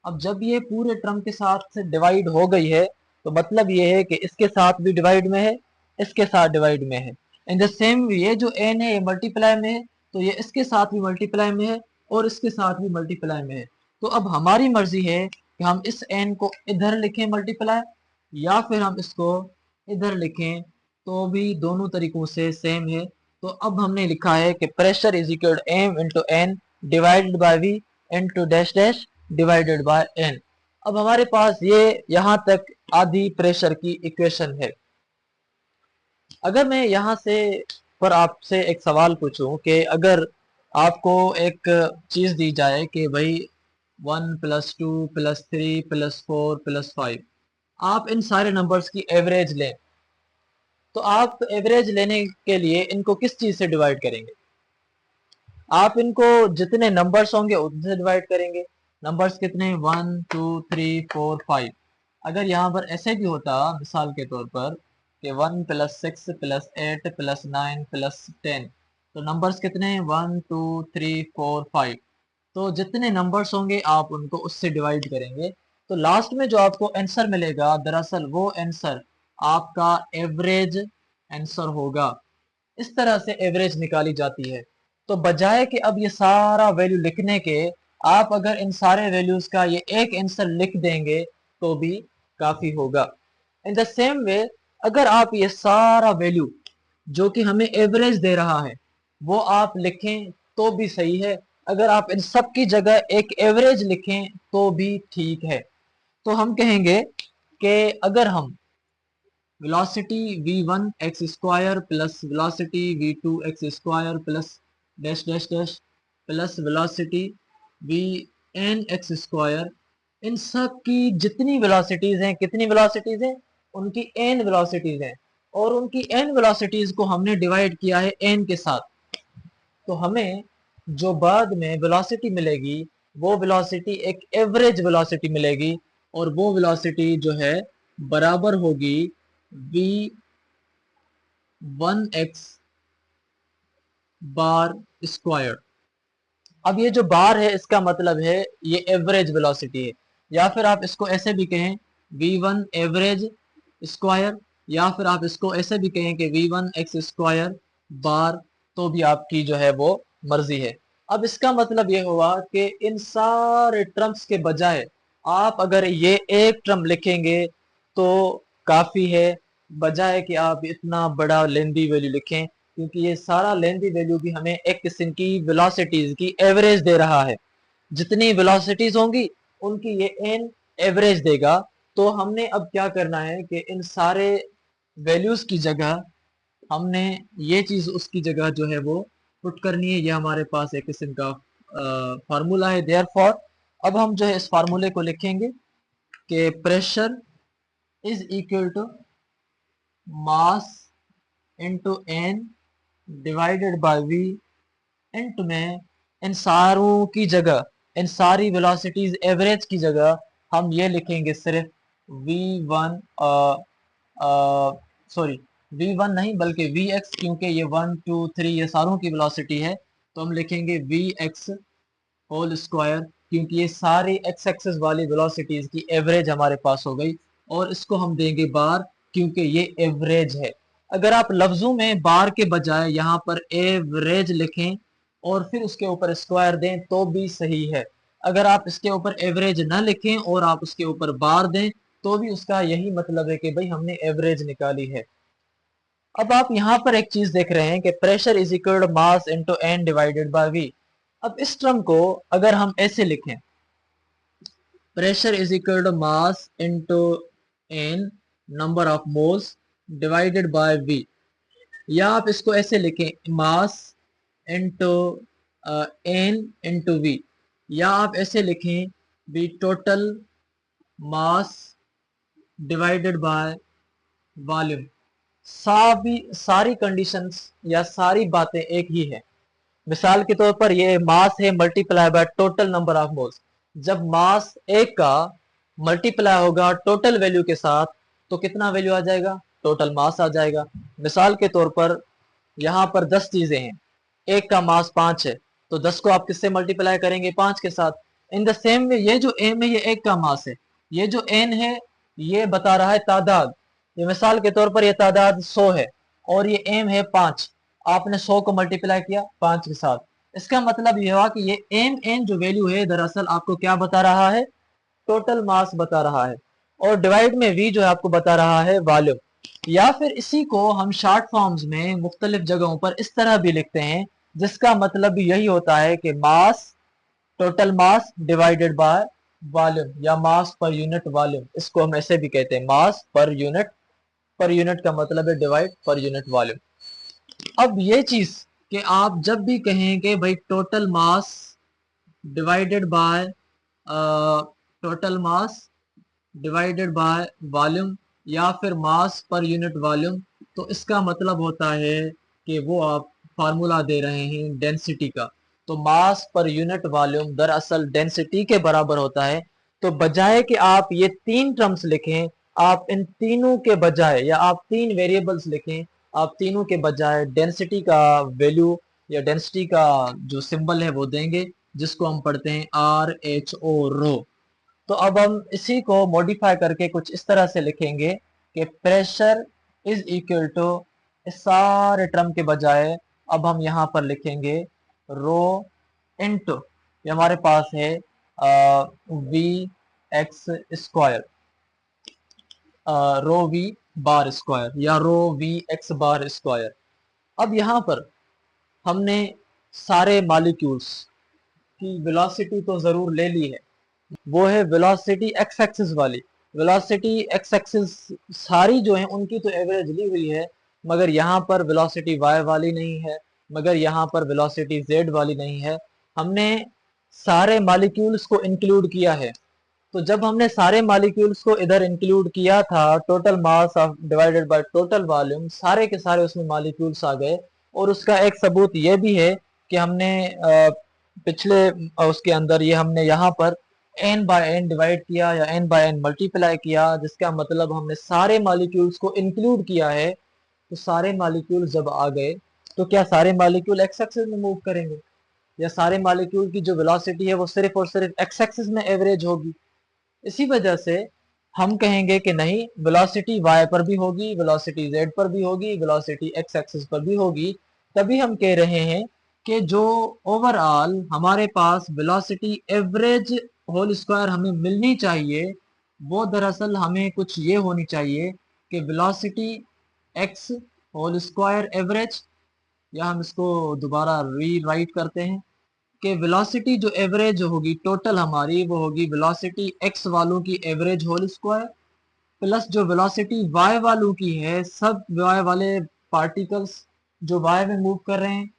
अब जब ये पूरे टर्म के साथ से डिवाइड हो गई है तो मतलब ये है कि इसके साथ भी डिवाइड में है, इसके साथ डिवाइड में है। इन द सेम ये जो n है ये मल्टीप्लाई में है तो ये इसके साथ भी मल्टीप्लाई में है और इसके साथ भी मल्टीप्लाई में है। तो अब हमारी मर्जी है कि हम इस n को इधर लिखें मल्टीप्लाई या फिर हम इसको इधर लिखें, तो भी दोनों तरीकों से सेम है। तो अब हमने लिखा है कि pressure is equal to m into n divided by v into dash dash divided by n। अब हमारे पास ये यहाँ तक आधी प्रेशर की इक्वेशन है। अगर मैं यहाँ से पर आपसे एक सवाल पूछूं कि अगर आपको एक चीज दी जाए कि भाई 1+2+3+4+5 आप इन सारे नंबर्स की एवरेज लें, तो आप एवरेज लेने के लिए इनको किस चीज से डिवाइड करेंगे। आप इनको जितने नंबर्स होंगे उनसे डिवाइड करेंगे। नंबर्स कितने 1 2 3 4 5। अगर यहाँ पर ऐसे भी होता मिसाल के तौर पर कि 1+6+8+9+10, तो नंबर्स कितने 1 2 3 4 5। तो जितने नंबर्स होंगे आप उनको उससे डिवाइड करेंगे तो लास्ट में जो आपको आंसर मिलेगा दरअसल वो आंसर आपका एवरेज आंसर होगा। इस तरह से एवरेज निकाली जाती है। तो बजाय कि अब ये सारा वैल्यू लिखने के आप अगर इन सारे वैल्यूज का ये एक आंसर लिख देंगे तो भी काफी होगा। इन द सेम वे अगर आप ये सारा वैल्यू जो कि हमें एवरेज दे रहा है वो आप लिखें तो भी सही है, अगर आप इन सब की जगह एक एवरेज लिखें तो भी ठीक है। तो हम कहेंगे कि अगर हम velocity v1x square plus velocity v2x square plus dash dash dash plus velocity vnx square, इन सब की जितनी वेलोसिटीज हैं, कितनी वेलोसिटीज हैं, उनकी n वेलोसिटीज हैं और उनकी n वेलोसिटीज को हमने डिवाइड किया है n के साथ। तो हमें जो बाद में वेलोसिटी मिलेगी वो वेलोसिटी एक एवरेज वेलोसिटी मिलेगी और वो वेलोसिटी जो है बराबर होगी v 1x बार स्क्वायर। अब ये जो बार है इसका मतलब है ये एवरेज वेलोसिटी है, या फिर आप इसको ऐसे भी कहें v1 एवरेज स्क्वायर, या फिर आप इसको ऐसे भी कहें कि v1 एक्स स्क्वायर बार, तो भी आपकी जो है वो मर्जी है। अब इसका मतलब ये हुआ कि इन सारे टर्म्स के बजाय आप अगर ये एक टर्म लिखेंगे तो काफी है, बजाय कि आप इतना बड़ा लेंदी वैल्यू लिखें, क्योंकि ये सारा लेंदी वैल्यू भी हमें एक किस्म की वेलोसिटीज की एवरेज दे रहा है। जितनी वेलोसिटीज होंगी उनकी ये एन एवरेज देगा। तो हमने अब क्या करना है कि इन सारे वैल्यूज की जगह हमने ये चीज उसकी जगह जो है वो पुट करनी है। ये हमारे पास एक किस्म का फार्मूला है। देयरफॉर अब हम जो है इस फार्मूले को लिखेंगे कि pressure is equal to mass into n divided by v into में इन सारों की जगह, इन सारी वेलोसिटीज एवरेज की जगह हम ये लिखेंगे सिर्फ v1, सॉरी v1 नहीं बल्कि vx, क्योंकि ये 1 2 3 ये सारों की वेलोसिटी है, तो हम लिखेंगे vx होल स्क्वायर, क्योंकि ये सारी एक्स एक्सिस वाली वेलोसिटीज की एवरेज हमारे पास हो गई। और इसको हम देंगे बार, क्योंकि ये एवरेज है। अगर आप लफ्जों में बार के बजाय यहाँ पर एवरेज लिखें और फिर उसके ऊपर स्क्वायर दें तो भी सही है। अगर आप इसके ऊपर एवरेज ना लिखें और आप उसके ऊपर बार दें तो भी उसका यही मतलब है कि भाई हमने एवरेज निकाली है। अब आप यहाँ पर एक चीज देख रहे हैं कि pressure is equal to mass into n divided by v. अब इस टर्म को अगर हम ऐसे लिखें, pressure is equal to mass into n number of moles divided by v, या आप इसको ऐसे लिखें mass into n into v, या आप ऐसे लिखें बी total mass divided by volume. सारी कंडीशंस या सारी बातें एक ही है। मिसाल के तौर पर ये मास है multiply by total number of moles. जब मास एक का मल्टीप्लाई होगा टोटल वैल्यू के साथ तो कितना वैल्यू आ जाएगा? टोटल मास आ जाएगा। मिसाल के तौर पर यहाँ पर 10 चीजें हैं, एक का मास 5 है, तो 10 को आप किससे मल्टीप्लाई करेंगे? 5 के साथ। इन द सेम वे ये जो एम है ये एक का मास है, ये जो एन है ये बता रहा है तादाद। ये मिसाल के तौर पर ये तादाद 100 है और ये एम है 5। आपने 100 को मल्टीप्लाई किया 5 के साथ, इसका मतलब ये हुआ कि ये एम एन जो वैल्यू है दरअसल आपको क्या बता रहा है? टोटल मास बता रहा है। और डिवाइड में वी जो है आपको बता रहा है वॉल्यूम। या फिर इसी को हम शॉर्ट फॉर्म्स में मुख्तलिफ जगहों पर इस तरह भी लिखते हैं, जिसका मतलब भी यही होता है कि mass, total mass divided by volume, या मास पर यूनिट वॉल्यूम। इसको हम ऐसे भी कहते हैं मास पर यूनिट। पर यूनिट का मतलब है डिवाइड पर यूनिट वॉल्यूम। अब ये चीज कि आप जब भी कहें कि भाई total mass divided by total mass divided by volume, या फिर मास पर यूनिट वॉल्यूम, तो इसका मतलब होता है कि वो आप फार्मूला दे रहे हैं डेंसिटी का। तो मास पर यूनिट वॉल्यूम दरअसल डेंसिटी के बराबर होता है। तो बजाय कि आप ये तीन टर्म्स लिखें, आप इन तीनों के बजाय, या आप तीन वेरिएबल्स लिखें, आप तीनों के बजाय डेंसिटी का वैल्यू या डेंसिटी का जो सिंबल है वो देंगे, जिसको हम पढ़ते हैं RHO रो। तो अब हम इसी को मॉडिफाई करके कुछ इस तरह से लिखेंगे कि प्रेशर इज इक्वल टू, इस सारे टर्म के बजाय अब हम यहाँ पर लिखेंगे रो इनटू, ये हमारे पास है V X square, rho V bar square, या rho V X bar square. अब यहाँ पर हमने सारे मॉलिक्यूल्स की वेलोसिटी तो जरूर ले ली है, वो है वेलोसिटी एक्स एक्सिस वाली। वेलोसिटी एक्स एक्सिस सारी जो है उनकी तो एवरेज ली हुई है, मगर यहाँ पर वेलोसिटी वाई वाली नहीं है, मगर यहाँ पर वेलोसिटी जेड वाली नहीं है। हमने सारे मॉलिक्यूल्स को इंक्लूड किया है। तो जब हमने सारे मॉलिक्यूल्स को इधर इंक्लूड किया था, total mass of divided by total volume, सारे के सारे उसमें मॉलिक्यूल्स आ गए। और उसका एक सबूत ये भी है कि हमने पिछले उसके अंदर ये हमने यहाँ पर एन बाय एन डिवाइड किया या एन बाय एन मल्टीप्लाई किया, जिसका मतलब हमने सारे मॉलिक्यूल्स को इंक्लूड किया है तो सारे मॉलिक्यूल जब आ गए तो क्या सारे मॉलिक्यूल एक्स एक्सिस में मूव करेंगे, या सारे मॉलिक्यूल की जो वेलोसिटी है वो सिर्फ और सिर्फ एक्स एक्सिस में एवरेज होगी। इसी वजह से हम कहेंगे कि नहीं, वेलोसिटी y पर भी होगी, वेलोसिटी z पर भी होगी, वेलोसिटी x एक्सिस पर भी होगी। तभी हम कह रहे हैं कि जो ओवरऑल हमारे पास वेलोसिटी एवरेज होल स्क्वायर हमें मिलनी चाहिए, वो दरअसल हमें कुछ ये होनी चाहिए कि velocity x whole square average, या हम इसको दोबारा रीराइट करते हैं कि वेलोसिटी जो एवरेज होगी टोटल हमारी, वो होगी वेलोसिटी x वालों की एवरेज होल स्क्वायर प्लस जो वेलोसिटी y वालों की है, सब y वाले पार्टिकल्स जो y में मूव कर रहे हैं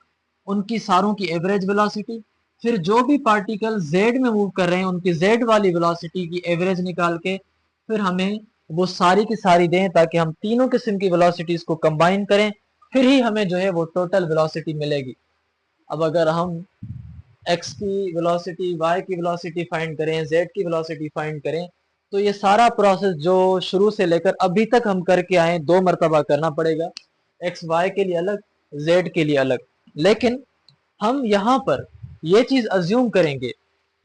उनकी सारों की एवरेज वेलोसिटी, फिर जो भी पार्टिकल z में मूव कर रहे हैं उनकी z वाली वेलोसिटी की एवरेज निकाल के फिर हमें वो सारी की सारी दें, ताकि हम तीनों किस्म की वेलोसिटीज को कंबाइन करें, फिर ही हमें जो है वो टोटल वेलोसिटी मिलेगी। अब अगर हम x की वेलोसिटी, y की वेलोसिटी फाइंड करें, z की वेलोसिटी फाइंड करें, तो ये सारा प्रोसेस जो शुरू से लेकर अभी तक हम करके आए 2 मरतबा करना पड़ेगा, x y के लिए अलग, z के लिए अलग। लेकिन हम यहाँ पर ये चीज अज्यूम करेंगे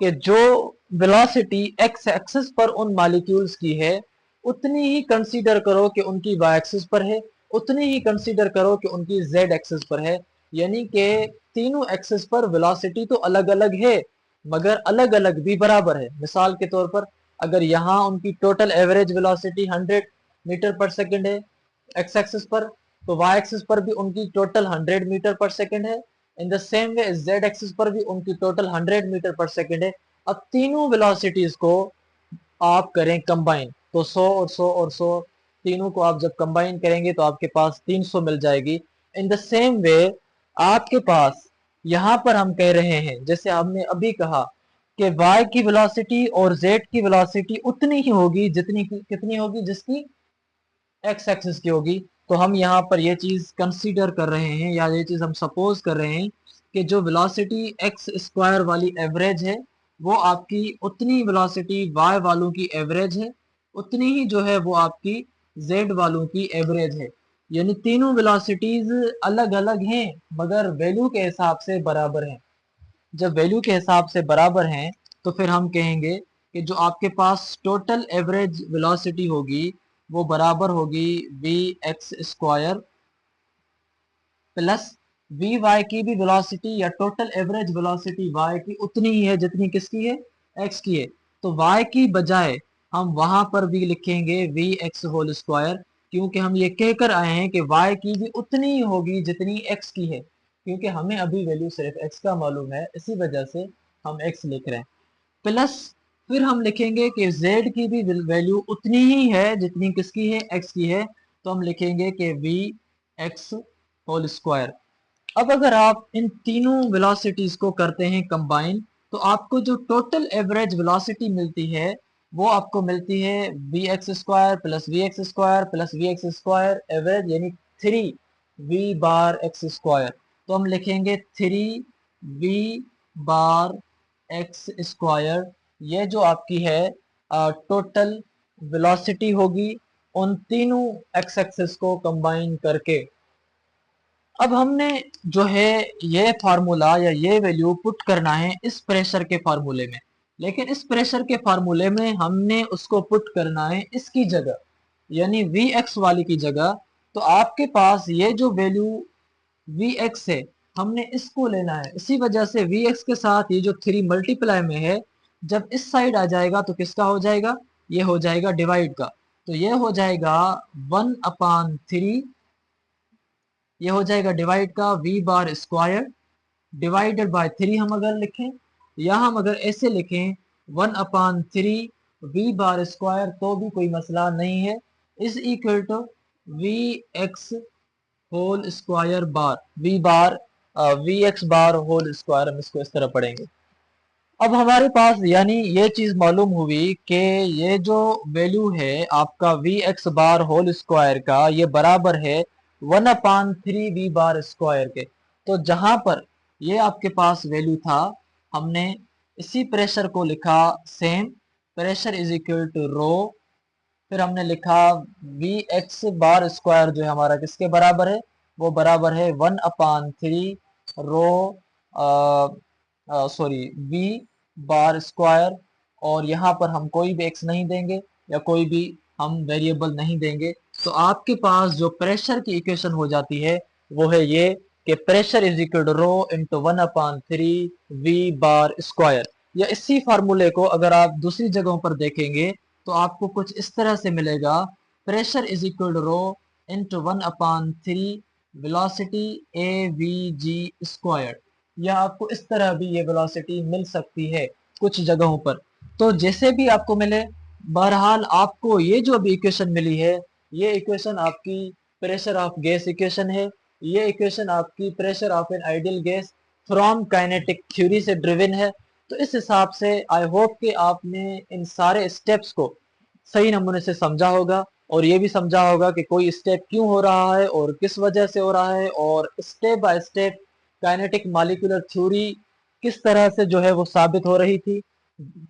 कि जो वेलोसिटी x एक्सिस पर उन मॉलिक्यूल्स की है उतनी ही कंसीडर करो कि उनकी y एक्सिस पर है, उतनी ही कंसीडर करो कि उनकी z एक्सिस पर है। यानी कि तीनों एक्सिस पर वेलोसिटी तो अलग अलग है मगर अलग अलग भी बराबर है। मिसाल के तौर पर अगर यहाँ उनकी टोटल एवरेज वेलोसिटी 100 मीटर पर सेकंड है एक्स एक्सिस पर, तो वाई एक्सिस पर भी उनकी टोटल 100 मीटर पर सेकंड है। इन the same way Z axis पर भी उनकी टोटल 100 मीटर पर सेकंड है। अब तीनों वेलोसिटीज को आप करें कंबाइन, तो 100 और 100 और 100 तीनों को आप जब कंबाइन करेंगे तो आपके पास 300 मिल जाएगी। इन द सेम वे आपके पास यहाँ पर हम कह रहे हैं, जैसे हमने अभी कहा कि y की वेलोसिटी और z की वेलोसिटी उतनी ही होगी जितनी कितनी होगी, जिसकी x एक्सिस की होगी। तो हम यहाँ पर ये चीज कंसीडर कर रहे हैं, या ये चीज हम सपोज कर रहे हैं कि जो वेलोसिटी x स्क्वायर वाली एवरेज है वो आपकी उतनी वेलोसिटी y वालों की एवरेज है, उतनी ही जो है वो आपकी z वालों की एवरेज है। यानी तीनों वेलोसिटीज अलग अलग हैं मगर वैल्यू के हिसाब से बराबर हैं। जब वैल्यू के हिसाब से बराबर हैं तो फिर हम कहेंगे कि जो आपके पास टोटल एवरेज वेलोसिटी होगी वो बराबर होगी V X square plus V Y की भी वेलोसिटी या टोटल एवरेज वेलोसिटी वाई की उतनी ही है जितनी किसकी है, एक्स की है। तो वाई की बजाय हम वहां पर भी लिखेंगे वी एक्स होल स्क्वायर, क्योंकि हम ये कहकर आए हैं कि वाई की भी उतनी ही होगी जितनी एक्स की है, क्योंकि हमें अभी वैल्यू सिर्फ एक्स का मालूम है, इसी वजह से हम एक्स लिख रहे हैं। प्लस फिर हम लिखेंगे कि z की भी वैल्यू उतनी ही है जितनी किसकी है, x की है। तो हम लिखेंगे कि v x होल स्क्वायर। अब अगर आप इन तीनों वेलोसिटीज को करते हैं कंबाइन, तो आपको जो टोटल एवरेज वेलोसिटी मिलती है वो आपको मिलती है V X square plus V X square plus V X square average, यानी 3v/x स्क्वायर। तो हम लिखेंगे 3v/x स्क्वायर। ये जो आपकी है टोटल वेलोसिटी होगी उन तीनों एक्स एक्सिस को कंबाइन करके। अब हमने जो है ये फार्मूला या ये वैल्यू पुट करना है इस प्रेशर के फार्मूले में, लेकिन इस प्रेशर के फार्मूले में हमने उसको पुट करना है इसकी जगह, यानी वी एक्स वाली की जगह। तो आपके पास ये जो वैल्यू वी एक्स है हमने इसको लेना है, इसी वजह से वी एक्स के साथ ये जो 3 मल्टीप्लाई में है जब इस साइड आ जाएगा तो किसका हो जाएगा, ये हो जाएगा डिवाइड का। तो ये हो जाएगा 1/3, ये हो जाएगा डिवाइड का V bar square divided by 3 हम अगर लिखें, या हम अगर ऐसे लिखें 1/3 वी बार स्क्वायर तो भी कोई मसला नहीं है, is equal to V X whole square bar V bar V X bar whole square, हम इसको इस तरह पढ़ेंगे। अब हमारे पास यानी ये चीज मालूम हुई कि ये जो वैल्यू है आपका V X bar whole square का ये बराबर है 1/3 वी बार स्क्वायर के। तो जहां पर ये आपके पास वैल्यू था हमने इसी प्रेशर को लिखा same, pressure is equal to rho फिर हमने लिखा वी एक्स बार स्क्वायर जो है हमारा किसके बराबर है, वो बराबर है 1/3 रो सॉरी वी बार स्क्वायर, और यहाँ पर हम कोई भी एक्स नहीं देंगे या कोई भी हम वेरिएबल नहीं देंगे। तो आपके पास जो प्रेशर की इक्वेशन हो जाती है वो है ये कि pressure is equal to rho into 1/3 V bar square. या इसी फार्मूले को अगर आप दूसरी जगहों पर देखेंगे तो आपको कुछ इस तरह से मिलेगा, pressure is equal to rho into 1/3 velocity A V G square. या आपको इस तरह भी ये वेलोसिटी मिल सकती है कुछ जगहों पर। तो जैसे भी आपको मिले, बहरहाल आपको ये जो अभी इक्वेशन मिली है, ये इक्वेशन आपकी प्रेशर ऑफ गैस इक्वेशन है। ये इक्वेशन आपकी pressure of an ideal gas from kinetic theory से ड्रिवन है। तो इस हिसाब से आई होप कि आपने इन सारे स्टेप्स को सही नमूने से समझा होगा, और ये भी समझा होगा कि कोई स्टेप क्यों हो रहा है और किस वजह से हो रहा है, और step by step kinetic molecular theory किस तरह से जो है वो साबित हो रही थी।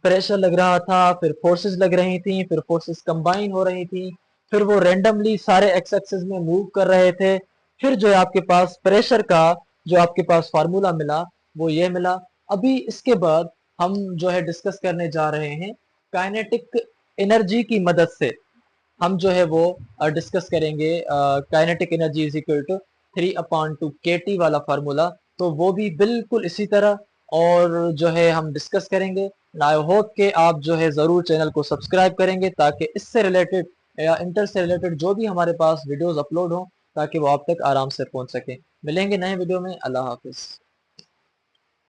प्रेशर लग रहा था, फिर फोर्सेस लग रही थी, फिर फोर्सेस कंबाइन हो रही थी, फिर वो रेंडमली सारे एक्स एक्सिस में मूव कर रहे थे। फिर जो है आपके पास प्रेशर का जो आपके पास फार्मूला मिला वो ये मिला। अभी इसके बाद हम जो है डिस्कस करने जा रहे हैं काइनेटिक एनर्जी की मदद से। हम जो है वो डिस्कस करेंगे kinetic energy is equal to 3/2 KT वाला फार्मूला। तो वो भी बिल्कुल इसी तरह और जो है हम डिस्कस करेंगे। आई होप कि आप जो है ज़रूर चैनल को सब्सक्राइब करेंगे ताकि इससे रिलेटेड या इंटर से रिलेटेड जो भी हमारे पास वीडियोस अपलोड हों ताकि वो आप तक आराम से पहुंच सकें। मिलेंगे नए वीडियो में। अल्लाह हाफिज़।